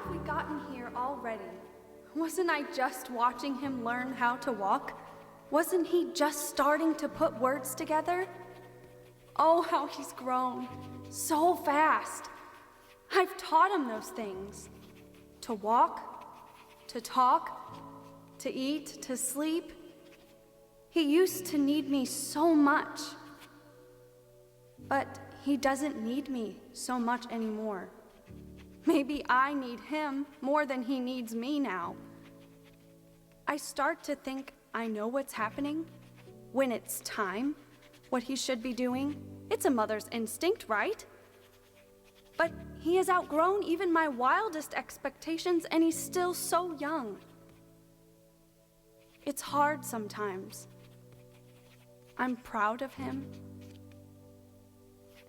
have we gotten here already? Wasn't I just watching him learn how to walk? Wasn't he just starting to put words together? Oh, how he's grown so fast. I've taught him those things. To walk, to talk, to eat, to sleep. He used to need me so much. But he doesn't need me so much anymore. Maybe I need him more than he needs me now. I start to think I know what's happening when it's time, what he should be doing. It's a mother's instinct, right? But he has outgrown even my wildest expectations, and he's still so young. It's hard sometimes. I'm proud of him,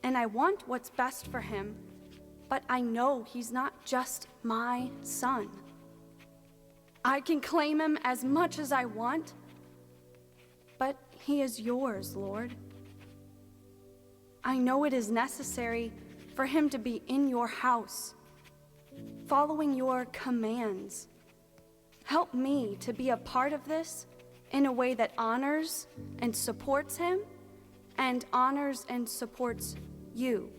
and I want what's best for him, but I know he's not just my son. I can claim him as much as I want, but he is yours, Lord. I know it is necessary for him to be in your house, following your commands. Help me to be a part of this in a way that honors and supports him and honors and supports you.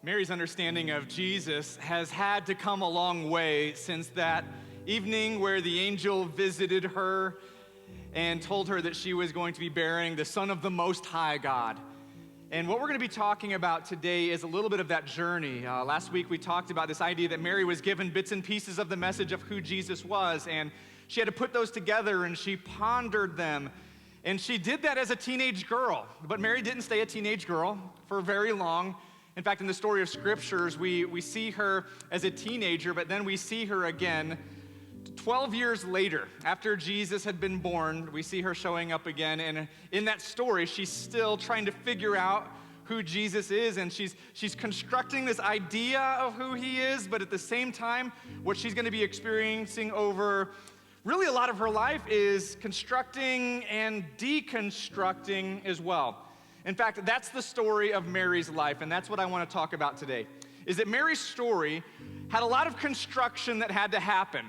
Mary's understanding of Jesus has had to come a long way since that evening where the angel visited her and told her that she was going to be bearing the Son of the Most High God. And what we're going to be talking about today is a little bit of that journey. Last week we talked about this idea that Mary was given bits and pieces of the message of who Jesus was, and she had to put those together, and she pondered them. And she did that as a teenage girl, but Mary didn't stay a teenage girl for very long. In fact, in the story of scriptures, we see her as a teenager, but then we see her again 12 years later, after Jesus had been born. We see her showing up again, and in that story, she's still trying to figure out who Jesus is, and she's constructing this idea of who he is, but at the same time, what she's going to be experiencing over really a lot of her life is constructing and deconstructing as well. In fact, that's the story of Mary's life, and that's what I want to talk about today, is that Mary's story had a lot of construction that had to happen.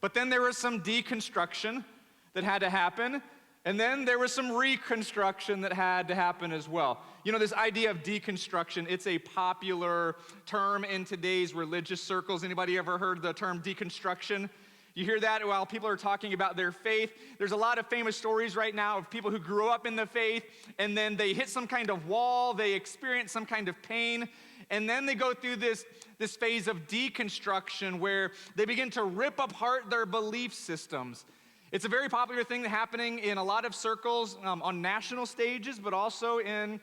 But then there was some deconstruction that had to happen, and then there was some reconstruction that had to happen as well. You know, this idea of deconstruction, it's a popular term in today's religious circles. Anybody ever heard the term deconstruction? You hear that while people are talking about their faith. There's a lot of famous stories right now of people who grew up in the faith, and then they hit some kind of wall, they experience some kind of pain, and then they go through this phase of deconstruction where they begin to rip apart their belief systems. It's a very popular thing happening in a lot of circles on national stages, but also in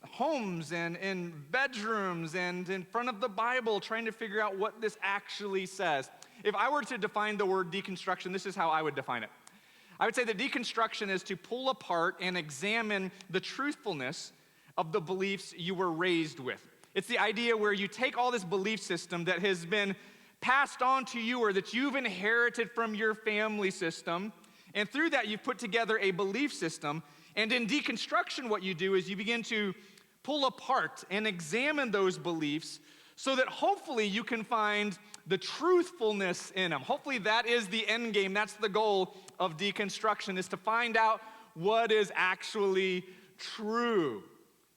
homes and in bedrooms and in front of the Bible, trying to figure out what this actually says. If I were to define the word deconstruction, this is how I would define it. I would say that deconstruction is to pull apart and examine the truthfulness of the beliefs you were raised with. It's the idea where you take all this belief system that has been passed on to you or that you've inherited from your family system, and through that you've put together a belief system. And in deconstruction, what you do is you begin to pull apart and examine those beliefs so that hopefully you can find the truthfulness in them. Hopefully that is the end game. That's the goal of deconstruction, is to find out what is actually true.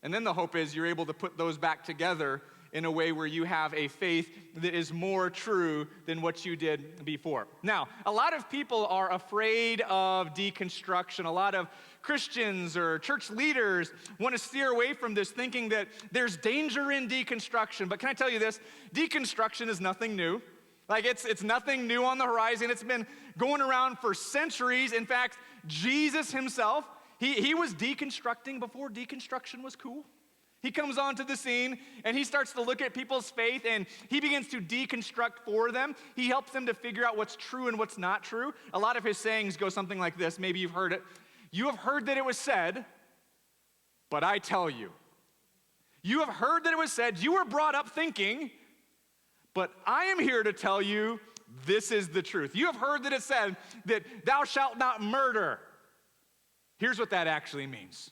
And then the hope is you're able to put those back together in a way where you have a faith that is more true than what you did before. Now, a lot of people are afraid of deconstruction. A lot of Christians or church leaders want to steer away from this, thinking that there's danger in deconstruction. But can I tell you this? Deconstruction is nothing new. Like it's nothing new on the horizon. It's been going around for centuries. In fact, Jesus himself, he was deconstructing before deconstruction was cool. He comes onto the scene and he starts to look at people's faith and he begins to deconstruct for them. He helps them to figure out what's true and what's not true. A lot of his sayings go something like this. Maybe you've heard it. You have heard that it was said, but I tell you. You have heard that it was said, you were brought up thinking, but I am here to tell you this is the truth. You have heard that it said that thou shalt not murder. Here's what that actually means.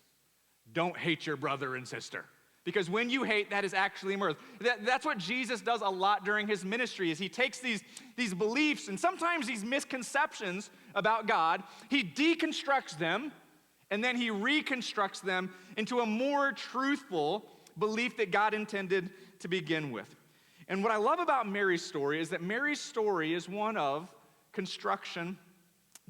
Don't hate your brother and sister. Because when you hate, that is actually mirth. That's what Jesus does a lot during his ministry, is he takes these beliefs and sometimes these misconceptions about God, he deconstructs them, and then he reconstructs them into a more truthful belief that God intended to begin with. And what I love about Mary's story is that Mary's story is one of construction,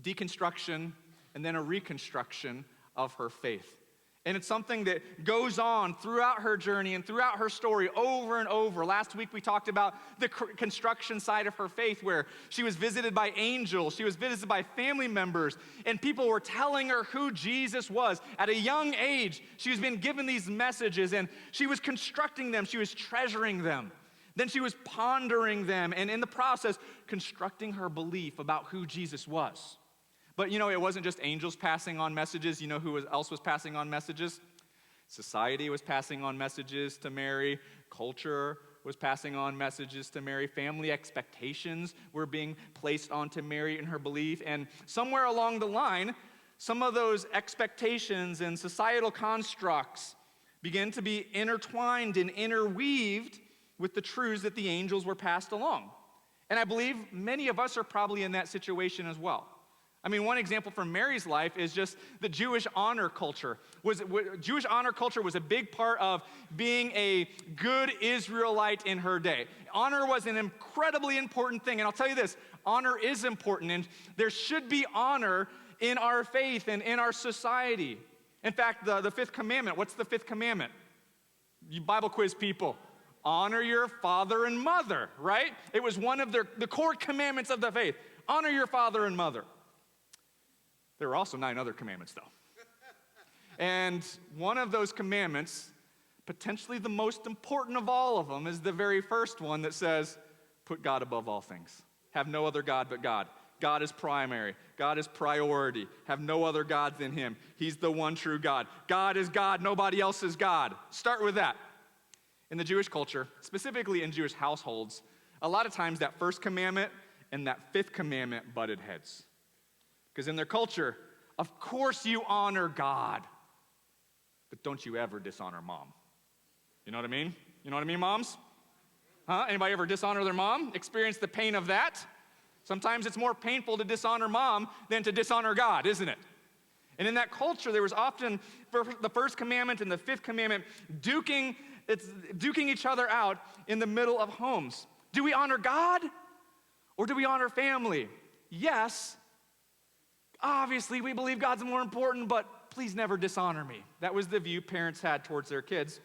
deconstruction, and then a reconstruction of her faith. And it's something that goes on throughout her journey and throughout her story over and over. Last week we talked about the construction side of her faith, where she was visited by angels, she was visited by family members, and people were telling her who Jesus was. At a young age, she was being given these messages, and she was constructing them, she was treasuring them. Then she was pondering them, and in the process, constructing her belief about who Jesus was. But it wasn't just angels passing on messages. You know who else was passing on messages? Society was passing on messages to Mary. Culture was passing on messages to Mary. Family expectations were being placed onto Mary in her belief. And somewhere along the line, some of those expectations and societal constructs began to be intertwined and interweaved with the truths that the angels were passed along. And I believe many of us are probably in that situation as well. I mean, one example from Mary's life is just the Jewish honor culture. Jewish honor culture was a big part of being a good Israelite in her day. Honor was an incredibly important thing. And I'll tell you this, honor is important, and there should be honor in our faith and in our society. In fact, the fifth commandment, what's the fifth commandment? You Bible quiz people. Honor your father and mother, right? It was one of the core commandments of the faith. Honor your father and mother. There are also 9 other commandments, though. And one of those commandments, potentially the most important of all of them, is the very first one that says, put God above all things. Have no other God but God. God is primary. God is priority. Have no other gods than him. He's the one true God. God is God. Nobody else is God. Start with that. In the Jewish culture, specifically in Jewish households, a lot of times that first commandment and that fifth commandment butted heads. Because in their culture, of course you honor God, but don't you ever dishonor mom. You know what I mean? You know what I mean, moms? Huh? Anybody ever dishonor their mom? Experience the pain of that? Sometimes it's more painful to dishonor mom than to dishonor God, isn't it? And in that culture, there was often the first commandment and the fifth commandment duking each other out in the middle of homes. Do we honor God or do we honor family? Yes. Obviously, we believe God's more important, but please never dishonor me. That was the view parents had towards their kids.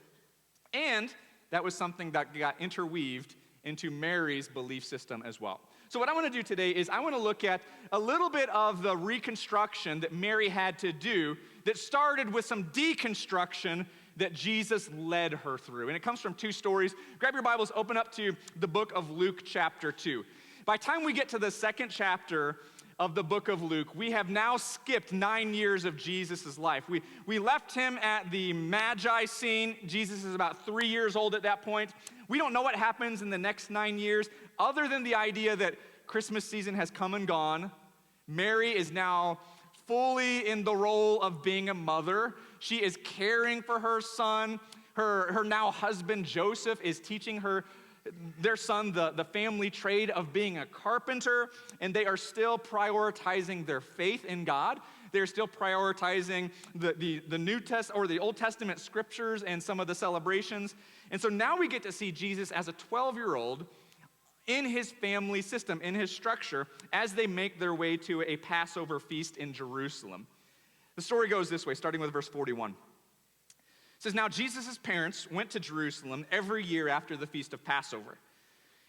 And that was something that got interweaved into Mary's belief system as well. So what I want to do today is I want to look at a little bit of the reconstruction that Mary had to do that started with some deconstruction that Jesus led her through. And it comes from 2 stories. Grab your Bibles, open up to the book of Luke chapter 2. By the time we get to the 2nd chapter of the book of Luke, we have now skipped 9 years of Jesus' life. We left him at the Magi scene. Jesus is about 3 years old at that point. We don't know what happens in the next 9 years, other than the idea that Christmas season has come and gone. Mary is now fully in the role of being a mother. She is caring for her son. Her now husband, Joseph, is teaching their son the family trade of being a carpenter, and they are still prioritizing their faith in God. They're still prioritizing the New Testament or the Old Testament scriptures and some of the celebrations. And so now we get to see Jesus as a 12-year-old in his family system, in his structure, as they make their way to a Passover feast in Jerusalem. The story goes this way, starting with verse 41. It says, now Jesus' parents went to Jerusalem every year after the feast of Passover.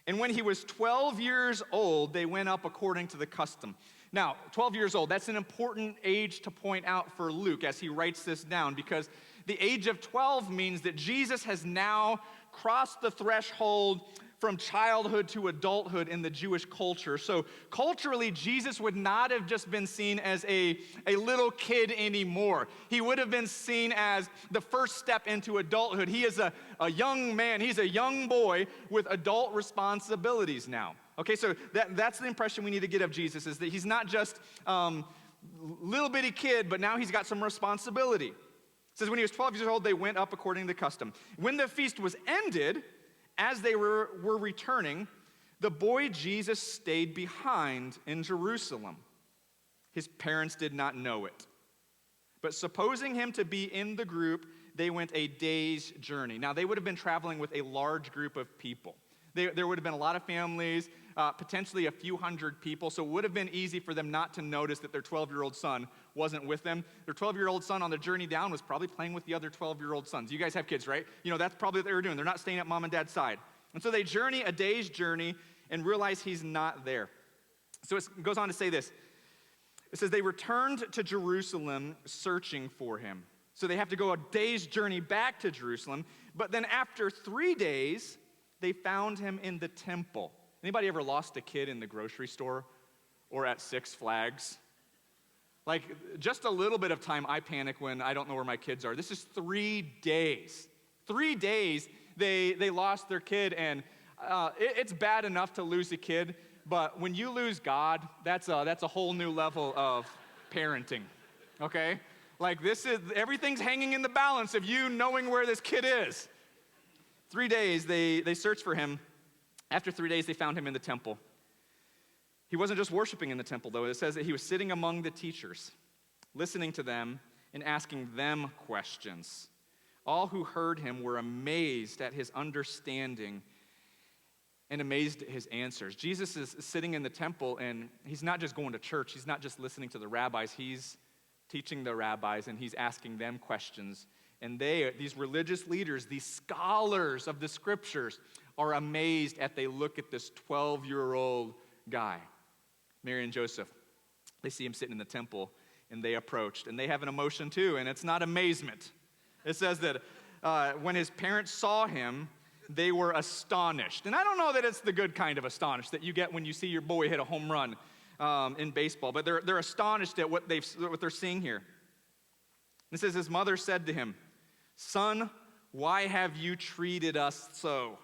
And when he was 12 years old, they went up according to the custom. Now, 12 years old, that's an important age to point out for Luke as he writes this down, because the age of 12 means that Jesus has now crossed the threshold from childhood to adulthood in the Jewish culture. So culturally, Jesus would not have just been seen as a little kid anymore. He would have been seen as the first step into adulthood. He is a young man. He's a young boy with adult responsibilities now. Okay, so that's the impression we need to get of Jesus, is that he's not just little bitty kid, but now he's got some responsibility. It says when he was 12 years old, they went up according to custom. When the feast was ended, as they were returning, the boy Jesus stayed behind in Jerusalem. His parents did not know it. But supposing him to be in the group, they went a day's journey. Now, they would have been traveling with a large group of people. There would have been a lot of families, potentially a few hundred people, so it would have been easy for them not to notice that their 12-year-old son wasn't with them. Their 12-year-old son on the journey down was probably playing with the other 12-year-old sons. You guys have kids, right? You know, that's probably what they were doing. They're not staying at mom and dad's side. And so they journey a day's journey and realize he's not there. So it goes on to say this. It says they returned to Jerusalem searching for him. So they have to go a day's journey back to Jerusalem. But then after 3 days, they found him in the temple. Anybody ever lost a kid in the grocery store or at Six Flags? Like, just a little bit of time, I panic when I don't know where my kids are. This is 3 days. 3 days, they lost their kid, and it's bad enough to lose a kid, but when you lose God, that's a whole new level of parenting, okay? Like, everything's hanging in the balance of you knowing where this kid is. 3 days, they searched for him. After 3 days, they found him in the temple. He wasn't just worshiping in the temple, though. It says that he was sitting among the teachers, listening to them and asking them questions. All who heard him were amazed at his understanding and amazed at his answers. Jesus is sitting in the temple, and he's not just going to church. He's not just listening to the rabbis. He's teaching the rabbis, and he's asking them questions. And these religious leaders, these scholars of the scriptures, are amazed as they look at this 12-year-old guy. Mary and Joseph, they see him sitting in the temple, and they approached. And they have an emotion too, and it's not amazement. It says that when his parents saw him, they were astonished. And I don't know that it's the good kind of astonished that you get when you see your boy hit a home run in baseball, but they're astonished at what they're seeing here. It says his mother said to him, "Son, why have you treated us so?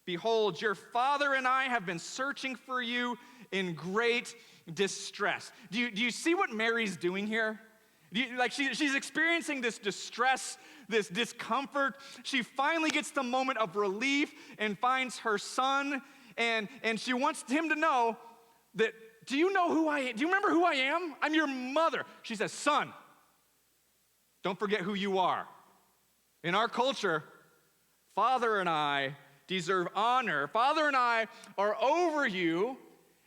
Behold, your father and I have been searching for you in great distress." Do you see what Mary's doing here? She's experiencing this distress, this discomfort. She finally gets the moment of relief and finds her son, and she wants him to know that, do you know who I am? Do you remember who I am? I'm your mother. She says, "Son, don't forget who you are." In our culture, Father and I deserve honor. Father and I are over you,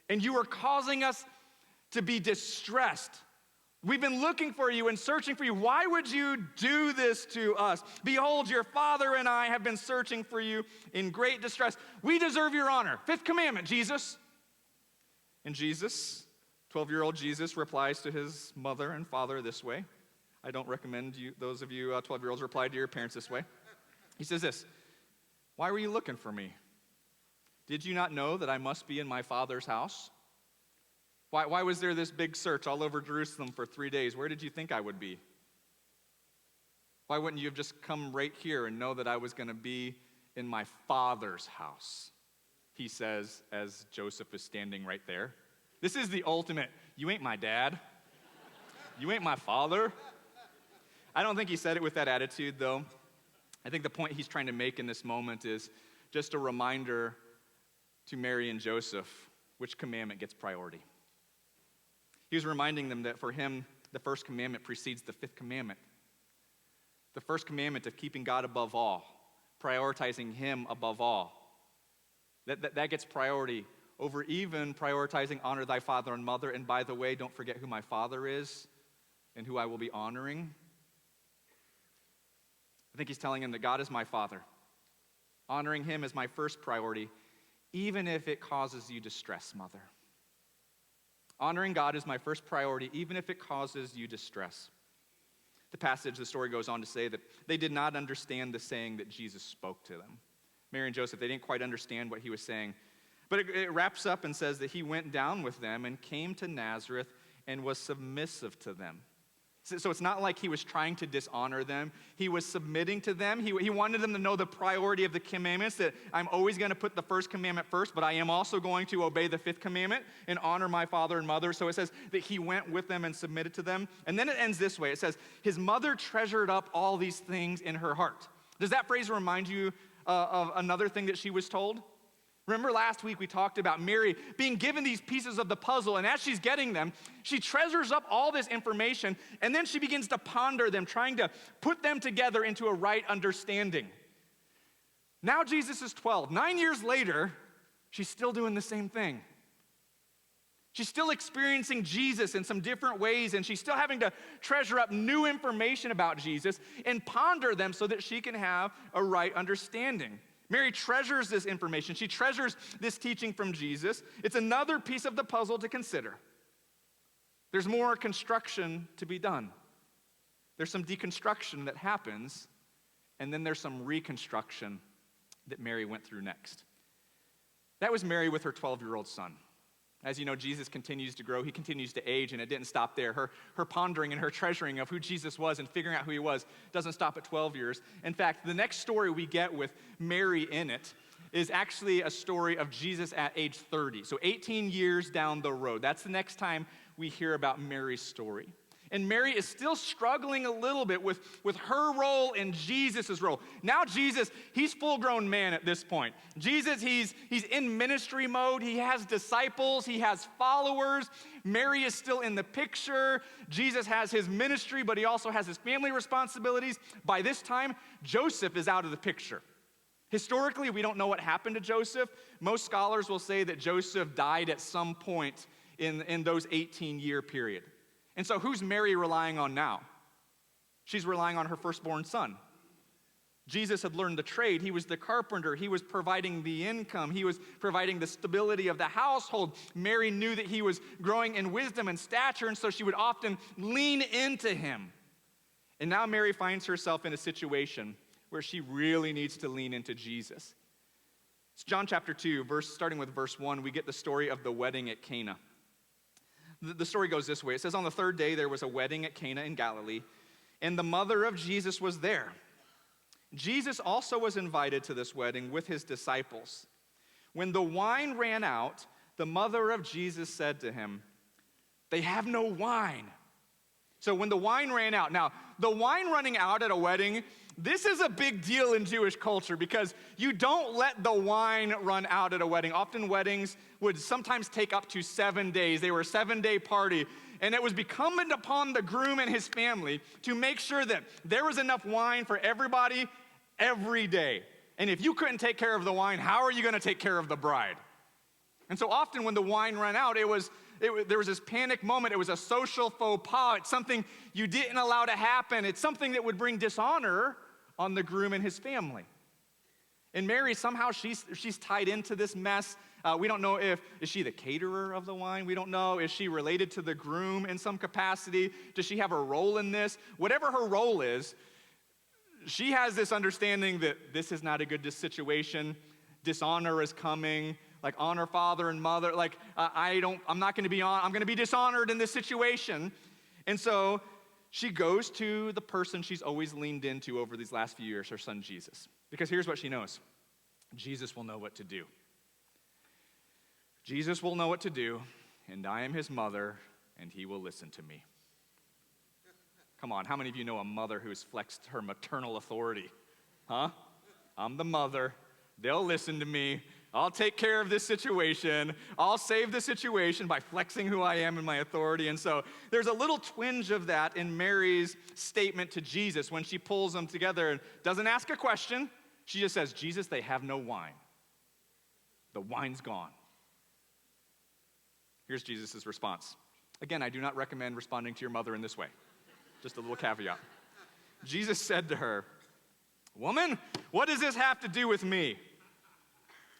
and you are causing us to be distressed. We've been looking for you and searching for you. Why would you do this to us? Behold, your father and I have been searching for you in great distress. We deserve your honor. Fifth commandment, Jesus. And Jesus, 12-year-old Jesus, replies to his mother and father this way. I don't recommend those of you 12-year-olds reply to your parents this way. He says this, "Why were you looking for me? Did you not know that I must be in my Father's house? Why was there this big search all over Jerusalem for 3 days? Where did you think I would be? Why wouldn't you have just come right here and know that I was going to be in my Father's house?" He says, as Joseph is standing right there. This is the ultimate, you ain't my dad. You ain't my father. I don't think he said it with that attitude, though. I think the point he's trying to make in this moment is just a reminder to Mary and Joseph which commandment gets priority. He was reminding them that for him, the first commandment precedes the fifth commandment. The first commandment of keeping God above all, prioritizing him above all. That gets priority over even prioritizing honor thy father and mother. And by the way, don't forget who my father is and who I will be honoring. I think he's telling him that God is my father. Honoring him is my first priority, even if it causes you distress, mother. Honoring God is my first priority, even if it causes you distress. The story goes on to say that they did not understand the saying that Jesus spoke to them. Mary and Joseph, they didn't quite understand what he was saying. But it wraps up and says that he went down with them and came to Nazareth and was submissive to them. So it's not like he was trying to dishonor them. He was submitting to them. He wanted them to know the priority of the commandments, that I'm always going to put the first commandment first, but I am also going to obey the fifth commandment and honor my father and mother. So it says that he went with them and submitted to them. And then it ends this way. It says, his mother treasured up all these things in her heart. Does that phrase remind you of another thing that she was told? Remember last week we talked about Mary being given these pieces of the puzzle, and as she's getting them, she treasures up all this information, and then she begins to ponder them, trying to put them together into a right understanding. Now Jesus is 12. 9 years later, she's still doing the same thing. She's still experiencing Jesus in some different ways, and she's still having to treasure up new information about Jesus and ponder them so that she can have a right understanding. Mary treasures this information. She treasures this teaching from Jesus. It's another piece of the puzzle to consider. There's more construction to be done. There's some deconstruction that happens, and then there's some reconstruction that Mary went through next. That was Mary with her 12-year-old son. As you know, Jesus continues to grow. He continues to age, and it didn't stop there. Her pondering and her treasuring of who Jesus was and figuring out who he was doesn't stop at 12 years. In fact, the next story we get with Mary in it is actually a story of Jesus at age 30. So 18 years down the road. That's the next time we hear about Mary's story. And Mary is still struggling a little bit with her role and Jesus' role. Now Jesus, he's full-grown man at this point. Jesus, he's in ministry mode. He has disciples. He has followers. Mary is still in the picture. Jesus has his ministry, but he also has his family responsibilities. By this time, Joseph is out of the picture. Historically, we don't know what happened to Joseph. Most scholars will say that Joseph died at some point in those 18-year period. And so who's Mary relying on now? She's relying on her firstborn son. Jesus had learned the trade. He was the carpenter. He was providing the income. He was providing the stability of the household. Mary knew that he was growing in wisdom and stature, and so she would often lean into him. And now Mary finds herself in a situation where she really needs to lean into Jesus. It's John chapter 2, starting with verse 1, we get the story of the wedding at Cana. The story goes this way. It says, on the third day, there was a wedding at Cana in Galilee, and the mother of Jesus was there. Jesus also was invited to this wedding with his disciples. When the wine ran out, the mother of Jesus said to him, "They have no wine." So when the wine ran out, now, the wine running out at a wedding, this is a big deal in Jewish culture because you don't let the wine run out at a wedding. Often weddings would sometimes take up to 7 days. They were a 7-day party, and it was incumbent upon the groom and his family to make sure that there was enough wine for everybody every day. And if you couldn't take care of the wine, how are you going to take care of the bride? And so often when the wine ran out, there was this panic moment. It was a social faux pas. It's something you didn't allow to happen. It's something that would bring dishonor on the groom and his family. And Mary, somehow she's tied into this mess. We don't know is she the caterer of the wine? We don't know. Is she related to the groom in some capacity? Does she have a role in this? Whatever her role is, she has this understanding that this is not a good situation. Dishonor is coming. Like, honor father and mother. Like, I'm going to be dishonored in this situation. And so she goes to the person she's always leaned into over these last few years, her son Jesus. Because here's what she knows. Jesus will know what to do. Jesus will know what to do, and I am his mother, and he will listen to me. Come on, how many of you know a mother who's flexed her maternal authority? Huh? I'm the mother. They'll listen to me. I'll take care of this situation. I'll save the situation by flexing who I am and my authority. And so there's a little twinge of that in Mary's statement to Jesus when she pulls them together and doesn't ask a question. She just says, "Jesus, they have no wine. The wine's gone." Here's Jesus' response. Again, I do not recommend responding to your mother in this way. Just a little caveat. Jesus said to her, "Woman, what does this have to do with me?"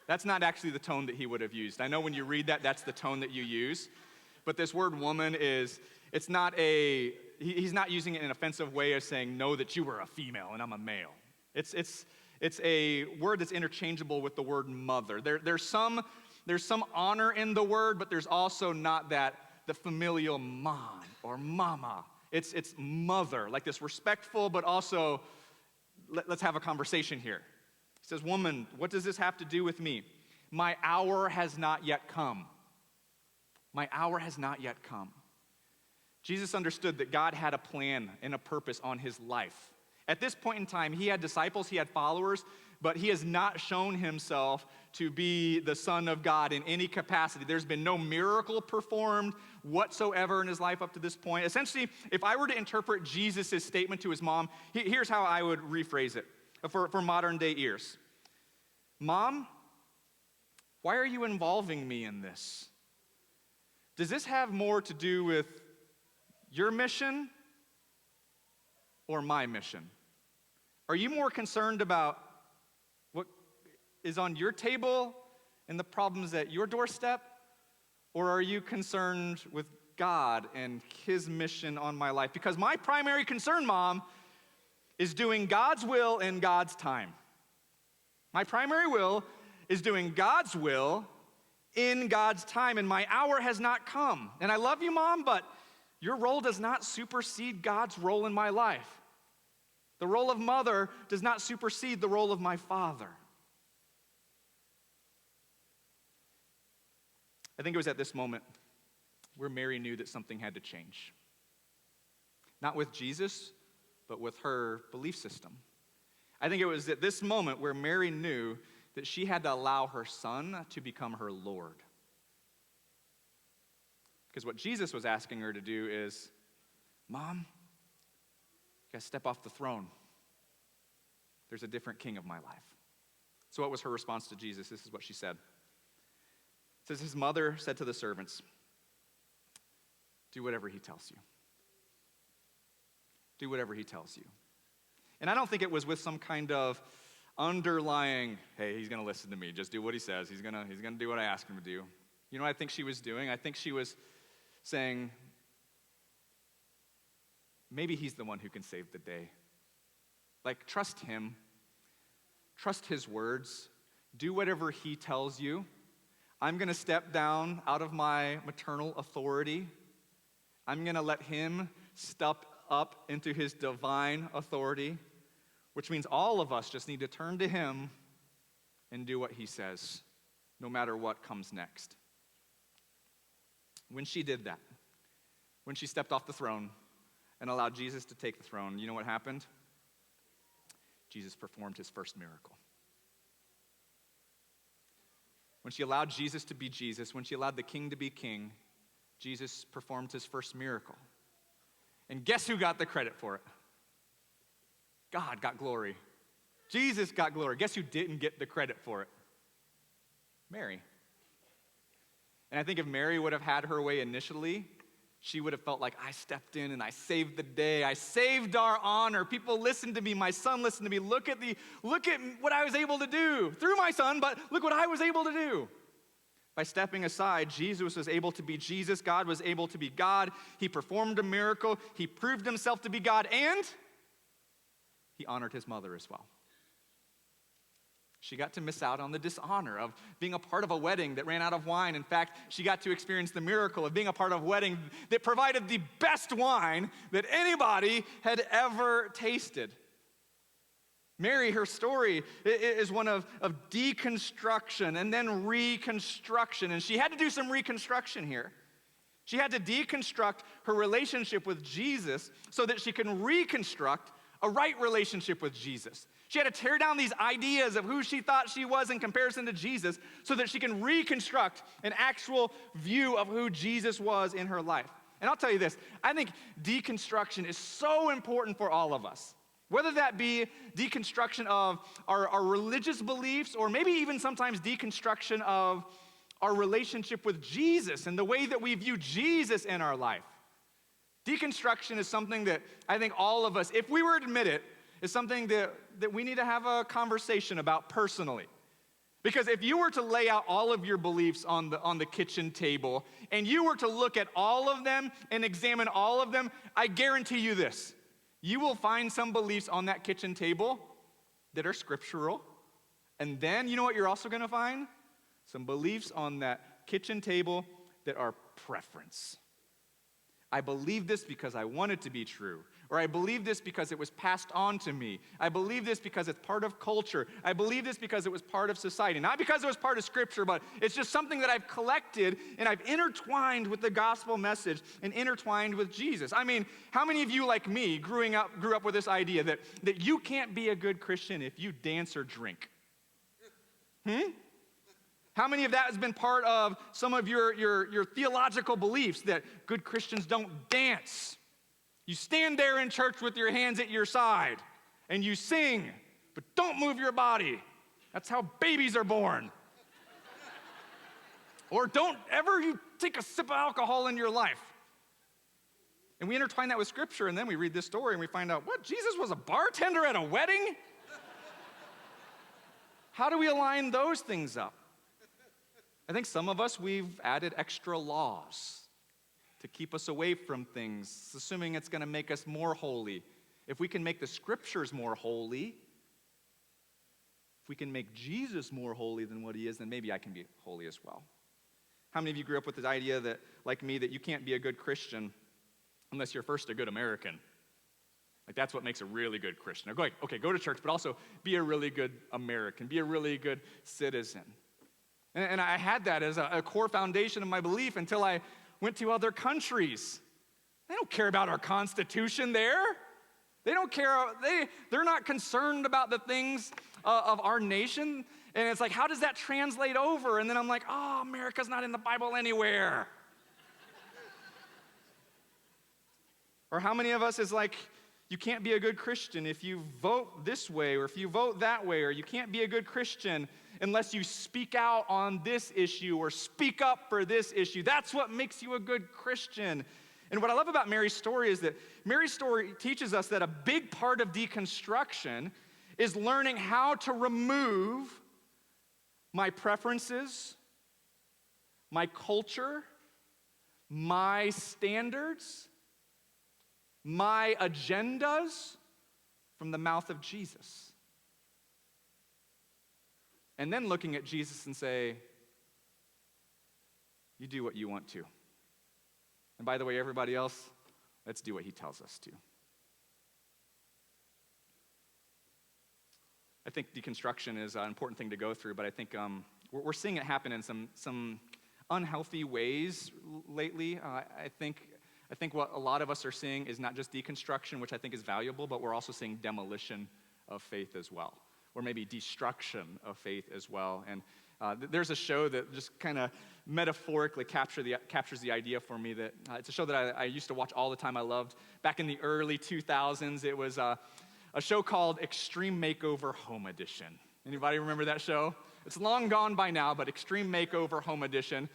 That's not actually the tone that he would have used. I know when you read that, that's the tone that you use. But this word woman he's not using it in an offensive way of saying, "Know that you were a female and I'm a male." It's a word that's interchangeable with the word mother. There's some honor in the word, but there's also not the familial mom or mama. It's mother, like this respectful, but also, let's have a conversation here. He says, woman, what does this have to do with me? My hour has not yet come. My hour has not yet come. Jesus understood that God had a plan and a purpose on his life. At this point in time, he had disciples, he had followers, but he has not shown himself to be the Son of God in any capacity. There's been no miracle performed whatsoever in his life up to this point. Essentially, if I were to interpret Jesus' statement to his mom, here's how I would rephrase it for modern day ears. Mom, why are you involving me in this? Does this have more to do with your mission or my mission? Are you more concerned about what is on your table and the problems at your doorstep? Or are you concerned with God and his mission on my life? Because my primary concern, Mom, is doing God's will in God's time. My primary will is doing God's will in God's time, and my hour has not come. And I love you, Mom, but your role does not supersede God's role in my life. The role of mother does not supersede the role of my father. I think it was at this moment where Mary knew that something had to change. Not with Jesus, but with her belief system. I think it was at this moment where Mary knew that she had to allow her son to become her Lord. Because what Jesus was asking her to do is, Mom, you gotta step off the throne. There's a different king of my life. So what was her response to Jesus? This is what she said. It says, his mother said to the servants, do whatever he tells you. Do whatever he tells you. And I don't think it was with some kind of underlying, hey, he's gonna listen to me, just do what he says. He's gonna do what I ask him to do. You know what I think she was doing? I think she was saying, maybe he's the one who can save the day. Like, trust him. Trust his words. Do whatever he tells you. I'm going to step down out of my maternal authority. I'm going to let him step up into his divine authority, which means all of us just need to turn to him and do what he says, no matter what comes next. When she did that, when she stepped off the throne and allowed Jesus to take the throne, you know what happened? Jesus performed his first miracle. When she allowed Jesus to be Jesus, when she allowed the king to be king, Jesus performed his first miracle. And guess who got the credit for it? God got glory. Jesus got glory. Guess who didn't get the credit for it? Mary. And I think if Mary would have had her way initially, she would have felt like, I stepped in and I saved the day. I saved our honor. People listened to me. My son listened to me. Look at what I was able to do through my son, but look what I was able to do. By stepping aside, Jesus was able to be Jesus. God was able to be God. He performed a miracle. He proved himself to be God, and he honored his mother as well. She got to miss out on the dishonor of being a part of a wedding that ran out of wine. In fact, she got to experience the miracle of being a part of a wedding that provided the best wine that anybody had ever tasted. Mary, her story is one of deconstruction and then reconstruction. And she had to do some reconstruction here. She had to deconstruct her relationship with Jesus so that she can reconstruct a right relationship with Jesus. She had to tear down these ideas of who she thought she was in comparison to Jesus so that she can reconstruct an actual view of who Jesus was in her life. And I'll tell you this, I think deconstruction is so important for all of us. Whether that be deconstruction of our religious beliefs or maybe even sometimes deconstruction of our relationship with Jesus and the way that we view Jesus in our life. Deconstruction is something that I think all of us, if we were to admit it, is something that we need to have a conversation about personally. Because if you were to lay out all of your beliefs on the kitchen table and you were to look at all of them and examine all of them, I guarantee you this. You will find some beliefs on that kitchen table that are scriptural. And then, you know what you're also going to find? Some beliefs on that kitchen table that are preference. I believe this because I want it to be true. Or I believe this because it was passed on to me. I believe this because it's part of culture. I believe this because it was part of society. Not because it was part of Scripture, but it's just something that I've collected and I've intertwined with the gospel message and intertwined with Jesus. I mean, how many of you, like me, grew up with this idea that you can't be a good Christian if you dance or drink? How many of that has been part of some of your theological beliefs, that good Christians don't dance? You stand there in church with your hands at your side and you sing, but don't move your body. That's how babies are born. Or don't ever you take a sip of alcohol in your life. And we intertwine that with Scripture, and then we read this story and we find out, what, Jesus was a bartender at a wedding? How do we align those things up? I think some of us, we've added extra laws to keep us away from things, assuming it's going to make us more holy. If we can make the Scriptures more holy, if we can make Jesus more holy than what he is, then maybe I can be holy as well. How many of you grew up with the idea that, like me, that you can't be a good Christian unless you're first a good American? Like, that's what makes a really good Christian. Okay, go to church, but also be a really good American, be a really good citizen. And I had that as a core foundation of my belief until I went to other countries. They don't care about our Constitution there. They don't care. They're not concerned about the things of our nation. And it's like, how does that translate over? And then I'm like, oh, America's not in the Bible anywhere. Or how many of us is like, you can't be a good Christian if you vote this way or if you vote that way, or you can't be a good Christian unless you speak out on this issue or speak up for this issue. That's what makes you a good Christian. And what I love about Mary's story is that Mary's story teaches us that a big part of deconstruction is learning how to remove my preferences, my culture, my standards, my agendas from the mouth of Jesus. And then looking at Jesus and say, you do what you want to. And by the way, everybody else, let's do what he tells us to. I think deconstruction is an important thing to go through, but I think we're seeing it happen in some unhealthy ways lately. I think what a lot of us are seeing is not just deconstruction, which I think is valuable, but we're also seeing demolition of faith as well, or maybe destruction of faith as well. And there's a show that just kind of metaphorically captures the idea for me. That it's a show that I used to watch all the time. I loved back in the early 2000s. It was a show called Extreme Makeover Home Edition. Anybody remember that show? It's long gone by now, but Extreme Makeover Home Edition.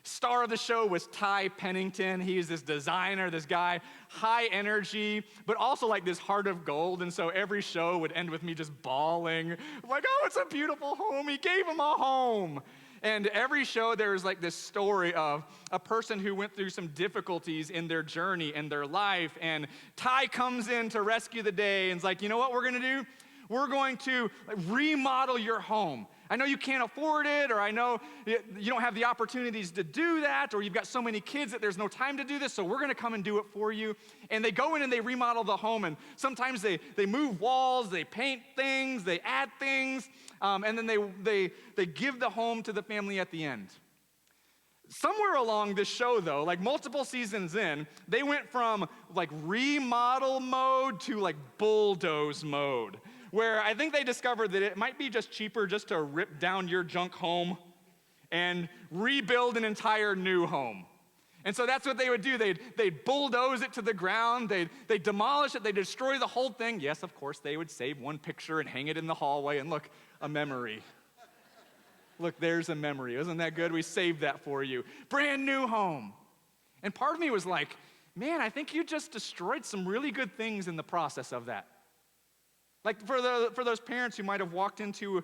Star of the show was Ty Pennington. He's this designer, this guy, high energy, but also like this heart of gold. And so every show would end with me just bawling. Like, oh, it's a beautiful home. He gave him a home. And every show there's like this story of a person who went through some difficulties in their journey, in their life. And Ty comes in to rescue the day and is like, you know what we're going to do? We're going to remodel your home. I know you can't afford it, or I know you don't have the opportunities to do that, or you've got so many kids that there's no time to do this, so we're going to come and do it for you. And they go in and they remodel the home, and sometimes they move walls, they paint things, they add things, and then they give the home to the family at the end. Somewhere along this show, though, like multiple seasons in, they went from like remodel mode to like bulldoze mode, where I think they discovered that it might be just cheaper just to rip down your junk home and rebuild an entire new home. And so that's what they would do. They'd bulldoze it to the ground. They'd demolish it. They'd destroy the whole thing. Yes, of course, they would save one picture and hang it in the hallway and look, a memory. Look, there's a memory. Isn't that good? We saved that for you. Brand new home. And part of me was like, man, I think you just destroyed some really good things in the process of that. Like for those parents who might have walked into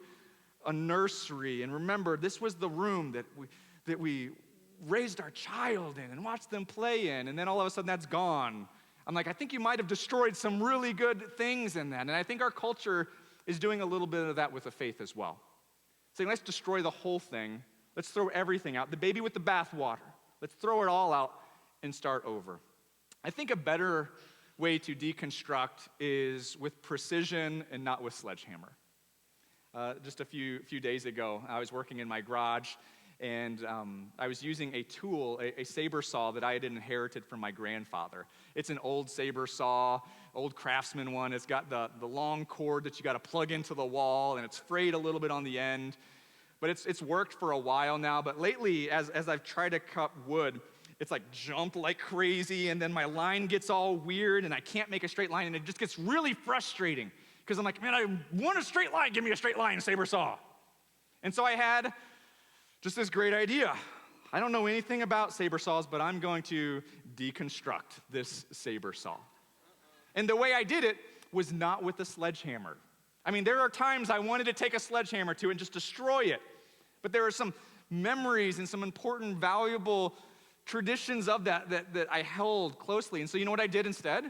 a nursery and remember this was the room that we raised our child in and watched them play in, and then all of a sudden that's gone. I'm like, I think you might have destroyed some really good things in that. And I think our culture is doing a little bit of that with the faith as well. Saying, let's destroy the whole thing. Let's throw everything out. The baby with the bathwater. Let's throw it all out and start over. I think a better way to deconstruct is with precision and not with sledgehammer. Just a few days ago, I was working in my garage, and I was using a tool, a saber saw that I had inherited from my grandfather. It's an old saber saw, old Craftsman one. It's got the long cord that you got to plug into the wall, and it's frayed a little bit on the end. But it's worked for a while now. But lately, as I've tried to cut wood, it's like jumped like crazy, and then my line gets all weird, and I can't make a straight line, and it just gets really frustrating. Because I'm like, man, I want a straight line. Give me a straight line, saber saw. And so I had just this great idea. I don't know anything about saber saws, but I'm going to deconstruct this saber saw. And the way I did it was not with a sledgehammer. I mean, there are times I wanted to take a sledgehammer to it and just destroy it. But there are some memories and some important, valuable traditions of that I held closely. And so you know what I did instead?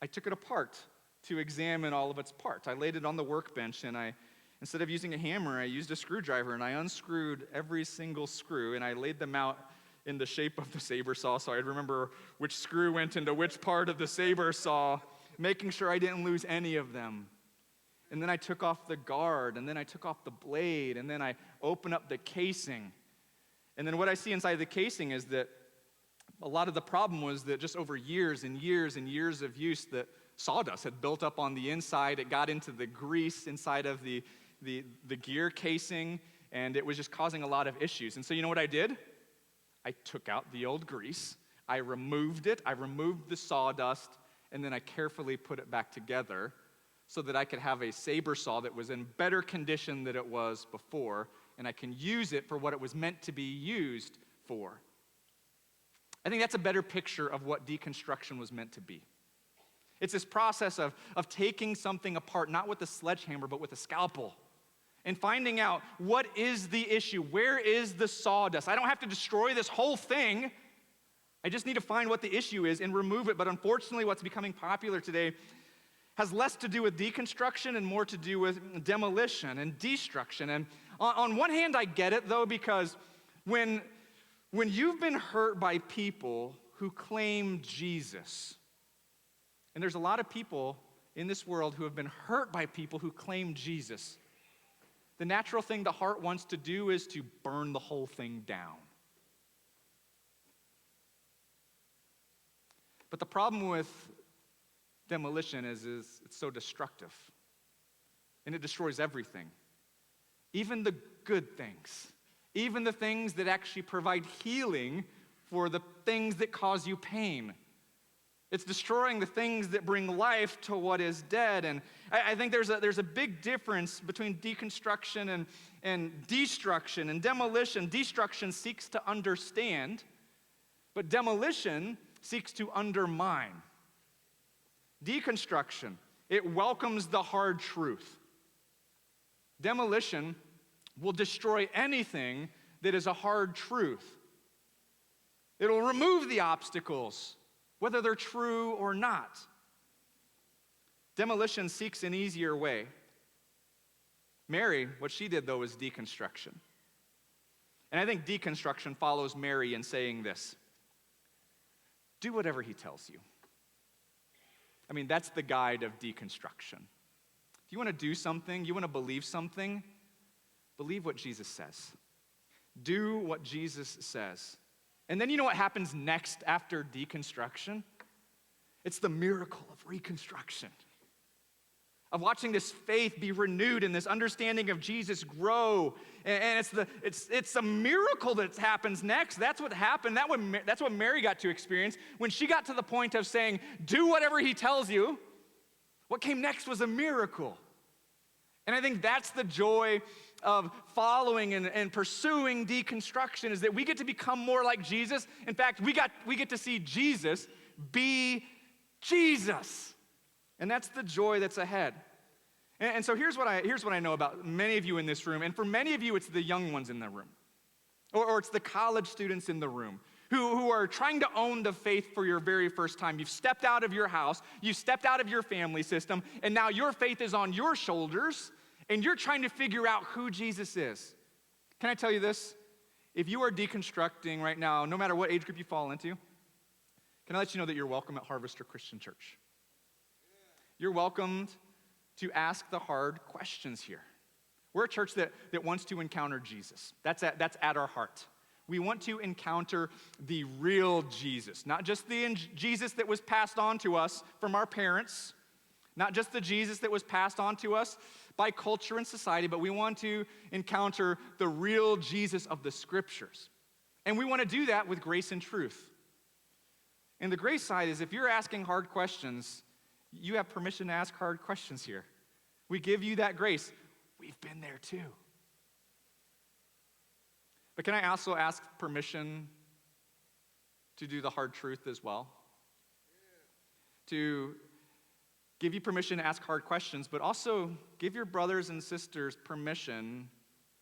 I took it apart to examine all of its parts. I laid it on the workbench, and instead of using a hammer, I used a screwdriver, and I unscrewed every single screw, and I laid them out in the shape of the saber saw so I'd remember which screw went into which part of the saber saw, making sure I didn't lose any of them. And then I took off the guard, and then I took off the blade, and then I opened up the casing. And then what I see inside the casing is that a lot of the problem was that just over years and years and years of use, that sawdust had built up on the inside. It got into the grease inside of the gear casing, and it was just causing a lot of issues. And so you know what I did? I took out the old grease, I removed it, I removed the sawdust, and then I carefully put it back together so that I could have a saber saw that was in better condition than it was before, and I can use it for what it was meant to be used for. I think that's a better picture of what deconstruction was meant to be. It's this process of taking something apart, not with a sledgehammer, but with a scalpel, and finding out what is the issue, where is the sawdust. I don't have to destroy this whole thing. I just need to find what the issue is and remove it. But unfortunately, what's becoming popular today has less to do with deconstruction and more to do with demolition and destruction. And on one hand, I get it, though, because when you've been hurt by people who claim Jesus, and there's a lot of people in this world who have been hurt by people who claim Jesus, the natural thing the heart wants to do is to burn the whole thing down. But the problem with demolition is it's so destructive, and it destroys everything, even the good things, even the things that actually provide healing for the things that cause you pain. It's destroying the things that bring life to what is dead. And I think there's a big difference between deconstruction and destruction and demolition. Destruction seeks to understand, but demolition seeks to undermine. Deconstruction, it welcomes the hard truth. Demolition will destroy anything that is a hard truth. It'll remove the obstacles, whether they're true or not. Demolition seeks an easier way. Mary, what she did, though, is deconstruction. And I think deconstruction follows Mary in saying this: do whatever he tells you. I mean, that's the guide of deconstruction. If you want to do something, you want to believe something, believe what Jesus says. Do what Jesus says. And then you know what happens next after deconstruction? It's the miracle of reconstruction, of watching this faith be renewed and this understanding of Jesus grow. And it's a miracle that happens next. That's what happened. That's what Mary got to experience. When she got to the point of saying, do whatever he tells you, what came next was a miracle. And I think that's the joy of following and pursuing deconstruction, is that we get to become more like Jesus. In fact, we get to see Jesus be Jesus. And that's the joy that's ahead. And so here's what I know about many of you in this room. And for many of you, it's the young ones in the room. Or it's the college students in the room who are trying to own the faith for your very first time. You've stepped out of your house. You've stepped out of your family system. And now your faith is on your shoulders. And you're trying to figure out who Jesus is. Can I tell you this? If you are deconstructing right now, no matter what age group you fall into, Can I let you know that you're welcome at Harvester Christian Church? You're welcomed to ask the hard questions here. We're a church that wants to encounter Jesus. That's at our heart. We want to encounter the real Jesus, not just the Jesus that was passed on to us from our parents, not just the Jesus that was passed on to us by culture and society, but we want to encounter the real Jesus of the Scriptures. And we want to do that with grace and truth. And the grace side is if you're asking hard questions, you have permission to ask hard questions here. We give you that grace. We've been there too. But can I also ask permission to do the hard truth as well? To give you permission to ask hard questions, but also give your brothers and sisters permission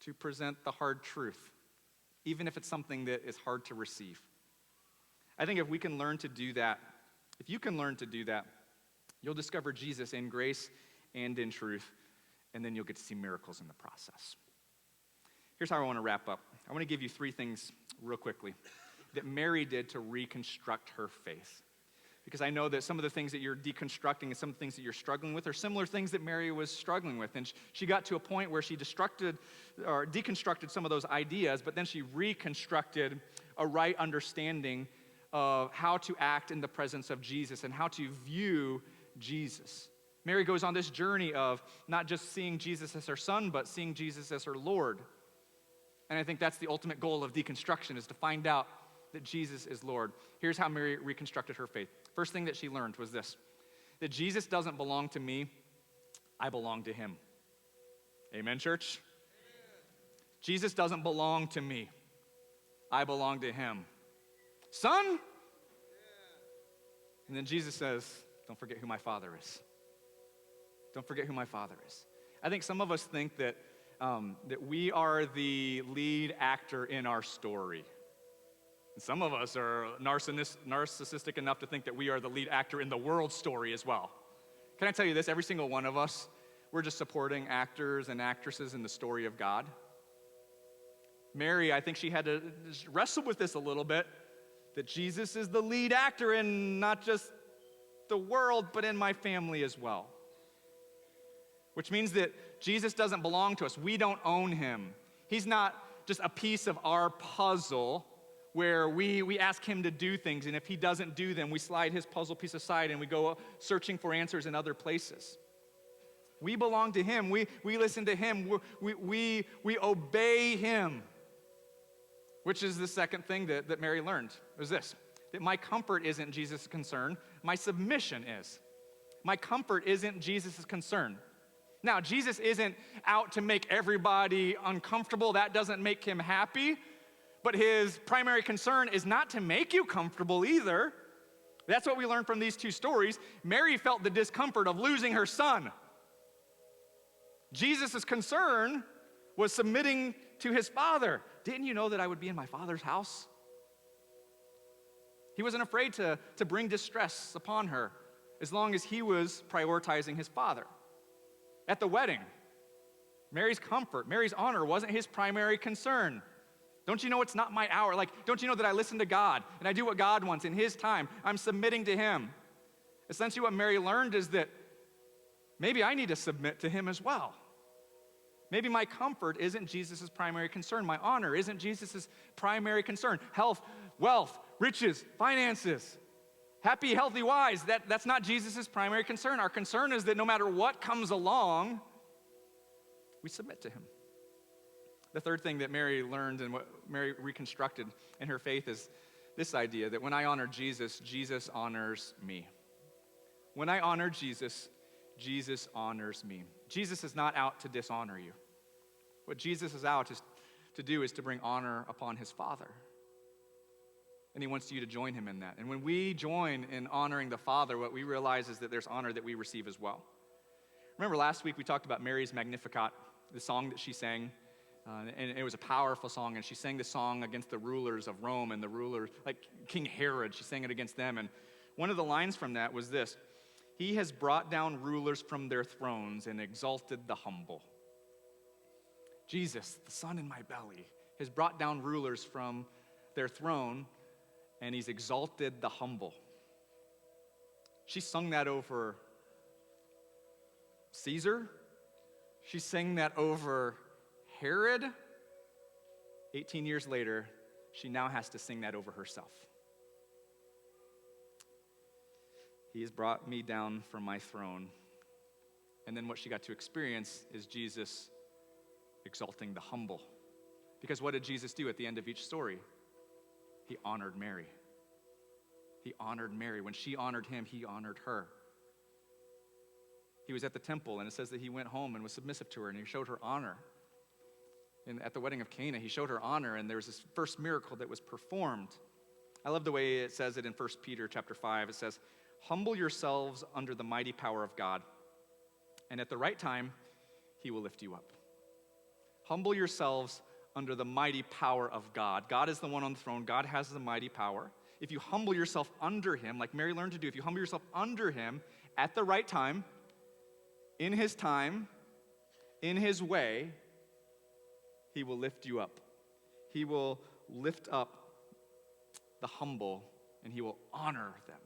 to present the hard truth, even if it's something that is hard to receive. I think if we can learn to do that, if you can learn to do that, you'll discover Jesus in grace and in truth, and then you'll get to see miracles in the process. Here's how I want to wrap up. I want to give you 3 things real quickly that Mary did to reconstruct her faith. Because I know that some of the things that you're deconstructing and some of the things that you're struggling with are similar things that Mary was struggling with. And she got to a point where she deconstructed some of those ideas, but then she reconstructed a right understanding of how to act in the presence of Jesus and how to view Jesus. Mary goes on this journey of not just seeing Jesus as her son, but seeing Jesus as her Lord. And I think that's the ultimate goal of deconstruction, is to find out that Jesus is Lord. Here's how Mary reconstructed her faith. First thing that she learned was this, that Jesus doesn't belong to me, I belong to him. Amen, church? Amen. Jesus doesn't belong to me, I belong to him. Son? Yeah. And then Jesus says, don't forget who my Father is. Don't forget who my Father is. I think some of us think that we are the lead actor in our story. And some of us are narcissistic enough to think that we are the lead actor in the world's story as well. Can I tell you this? Every single one of us, we're just supporting actors and actresses in the story of God. Mary, I think she had to just wrestle with this a little bit, that Jesus is the lead actor in not just the world, but in my family as well. Which means that Jesus doesn't belong to us. We don't own him. He's not just a piece of our puzzle where we ask him to do things, and if he doesn't do them, we slide his puzzle piece aside and we go searching for answers in other places. We belong to him. We listen to him. We obey him. Which is the second thing that Mary learned, was this, that my comfort isn't Jesus' concern, my submission is. My comfort isn't Jesus' concern. Now, Jesus isn't out to make everybody uncomfortable. That doesn't make him happy. But his primary concern is not to make you comfortable either. That's what we learned from these 2 stories. Mary felt the discomfort of losing her son. Jesus' concern was submitting to his Father. Didn't you know that I would be in my Father's house? He wasn't afraid to bring distress upon her as long as he was prioritizing his Father. At the wedding, Mary's comfort, Mary's honor wasn't his primary concern. Don't you know it's not my hour? Don't you know that I listen to God and I do what God wants in his time? I'm submitting to him. Essentially what Mary learned is that maybe I need to submit to him as well. Maybe my comfort isn't Jesus' primary concern. My honor isn't Jesus' primary concern. Health, wealth, riches, finances, happy, healthy, wise, that's not Jesus' primary concern. Our concern is that no matter what comes along, we submit to him. The third thing that Mary learned and what Mary reconstructed in her faith is this idea that when I honor Jesus, Jesus honors me. When I honor Jesus, Jesus honors me. Jesus is not out to dishonor you. What Jesus is out to do is to bring honor upon his Father. And he wants you to join him in that. And when we join in honoring the Father, what we realize is that there's honor that we receive as well. Remember last week we talked about Mary's Magnificat, the song that she sang. And it was a powerful song, and she sang the song against the rulers of Rome and the rulers, like King Herod. She sang it against them. And one of the lines from that was this: he has brought down rulers from their thrones and exalted the humble. Jesus, the Son in my belly, has brought down rulers from their throne, and he's exalted the humble. She sung that over Caesar. She sang that over Herod. 18 years later, she now has to sing that over herself. He has brought me down from my throne. And then what she got to experience is Jesus exalting the humble. Because what did Jesus do at the end of each story? He honored Mary. He honored Mary. When she honored him, he honored her. He was at the temple, and it says that he went home and was submissive to her, and he showed her honor. And at the wedding of Cana, he showed her honor, and there was this first miracle that was performed. I love the way it says it in 1 Peter chapter 5. It says, "Humble yourselves under the mighty power of God, and at the right time, he will lift you up." Humble yourselves under the mighty power of God. God is the one on the throne. God has the mighty power. If you humble yourself under him, like Mary learned to do, if you humble yourself under him at the right time, in his way, he will lift you up. He will lift up the humble, and he will honor them.